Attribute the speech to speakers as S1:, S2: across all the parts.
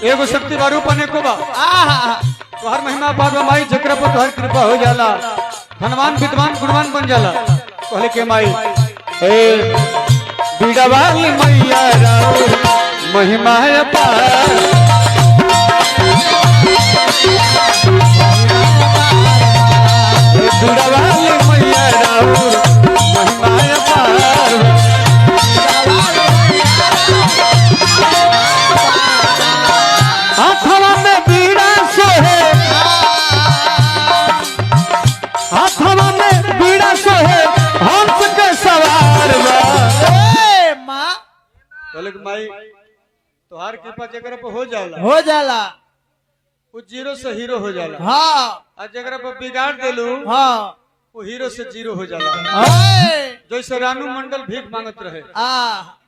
S1: एगो शक्ति बा रूप अनेको बा। तोहर महिमा पार माई जकरा पर तोहर कृपा हो जाला धनवान विद्वान गुणवान बन जाला। कहले के माई ए बीड़ा वाली मैया राव महिमा अपार बीड़ा वाली मैया राव महिमा अपार हाथवा में बीड़ा सोहे हाथवा में बीड़ा सोहे हंस के सवार माँ माई तोहार कृपा जगह पे हो जाला वो जीरो से हीरो हो जाला। हाँ और जगह पे बिगाड़ देलू हाँ वो हीरो से जीरो हो जाला। जैसे रानू मंडल भीख मांगत रहे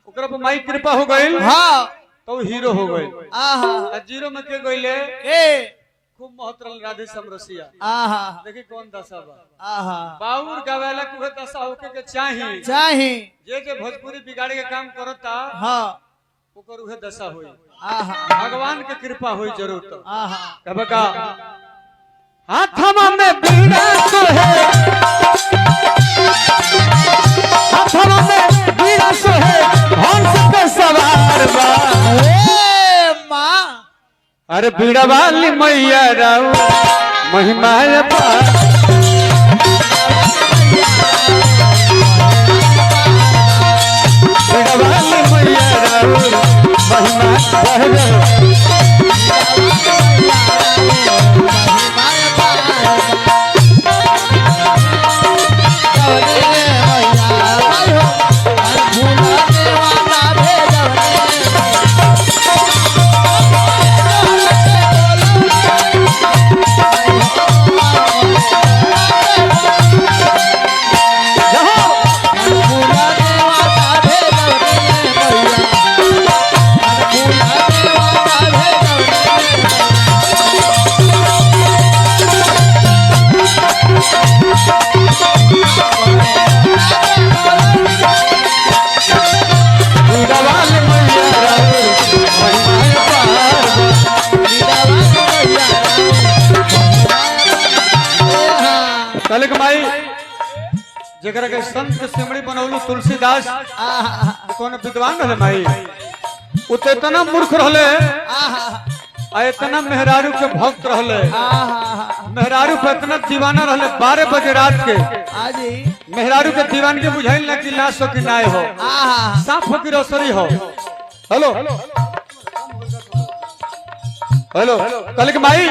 S1: ओकरा पे माई कृपा हो गई हाँ तो हीरो हो गई। जीरो में के गईले खूब मोहतरम राधे समरसिया देखी कौन दशा बा बाउर गावेला कुहे दशा होके के चाही जे भोजपुरी बिगाड़े के काम करता हाँ ओकर उहे दशा होई। भगवान के कृपा होई जरूर तो कब का हाथवा में बीड़ा सोहे हाथवा में बीड़ा सोहे हंस पे सवार बा माँ अरे बीड़ा वाली मैया राव महिमा अपार बीड़ा वाली मैया राव महिमा अपार जगह के संत सिमड़ी बनौलू तुलसीदास कौन विद्वान रहे माई वो तो इतना मूर्ख रहले आ इतना मेहरारू के भक्त रहले मेहरारू पे इतना दीवाना रहले 12 बजे रात के मेहरारू के दीवान के बुझाइल ना कि लाश हो कि नाय हो सांप हो कि रसरी हो। हेलो हेलो कल के माई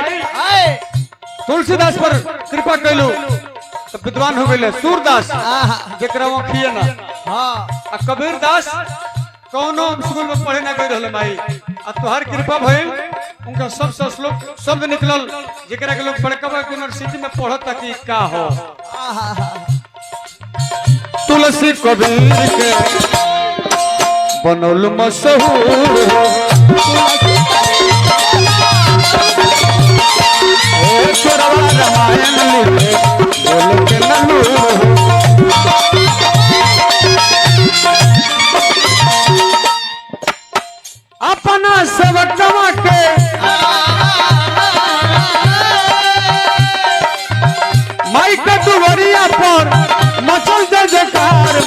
S1: तुलसीदास पर कृपा कैलू तो विद्वान हो गए सूरदास जरा वो खिए ना हाँ कबीर दास कौनो स्कूल में पढ़े ना गई रहे माई आ तोहार कृपा भइल उनका सब श्लोक शब्द निकलल जरा के लोग बड़का यूनिवर्सिटी में पढ़ता कि का हो। तुलसी कबीर के बनौल मशहूर रामायण लिखे बोल के अपना सेवकवा के माई के दुवरिया पर मचल दे जकार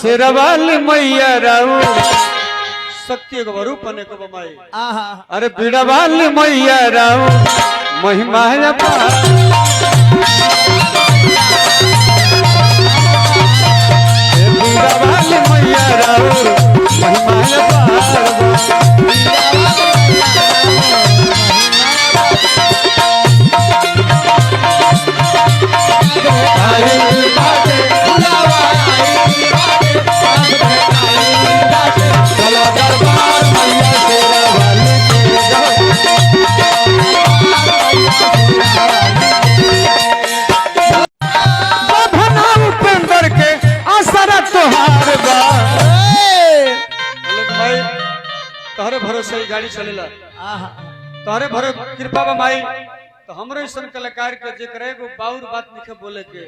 S1: शेरवाली मैया राऊ शक्ति को रूप अनेको माई अरे बीड़ा वाली मैया राऊ महिमा अपार बीड़ा वाली मैया राऊ महिमा अपार तोहरे भरोसे गाड़ी चलेला तोहरे भरो कृपा बा माई तो हमरो ऐसा कलाकार के जेकरे को बाउर बात लिखे बोले के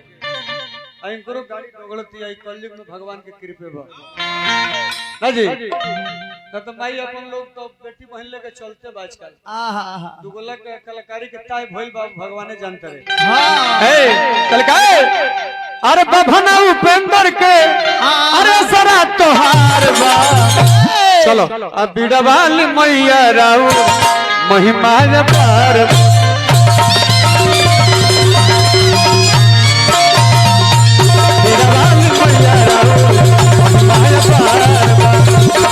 S1: इनको गाड़ी डगड़ती आई कलयुग में भगवान के कृपा बा ना जी ना तो माई अपन लोग तो बेटी बहन लेके चलते बाज कल दुगला के कलाकारी के ताय भइल बा भगवाने जानते रे हां ए कलकाए अरे बभना उपेंद्र के अरे सरा तोहार बा चलो अब बीड़ा वाली मैया राऊ महिमा पार बीड़ा वाली मैया राऊ महिमा पार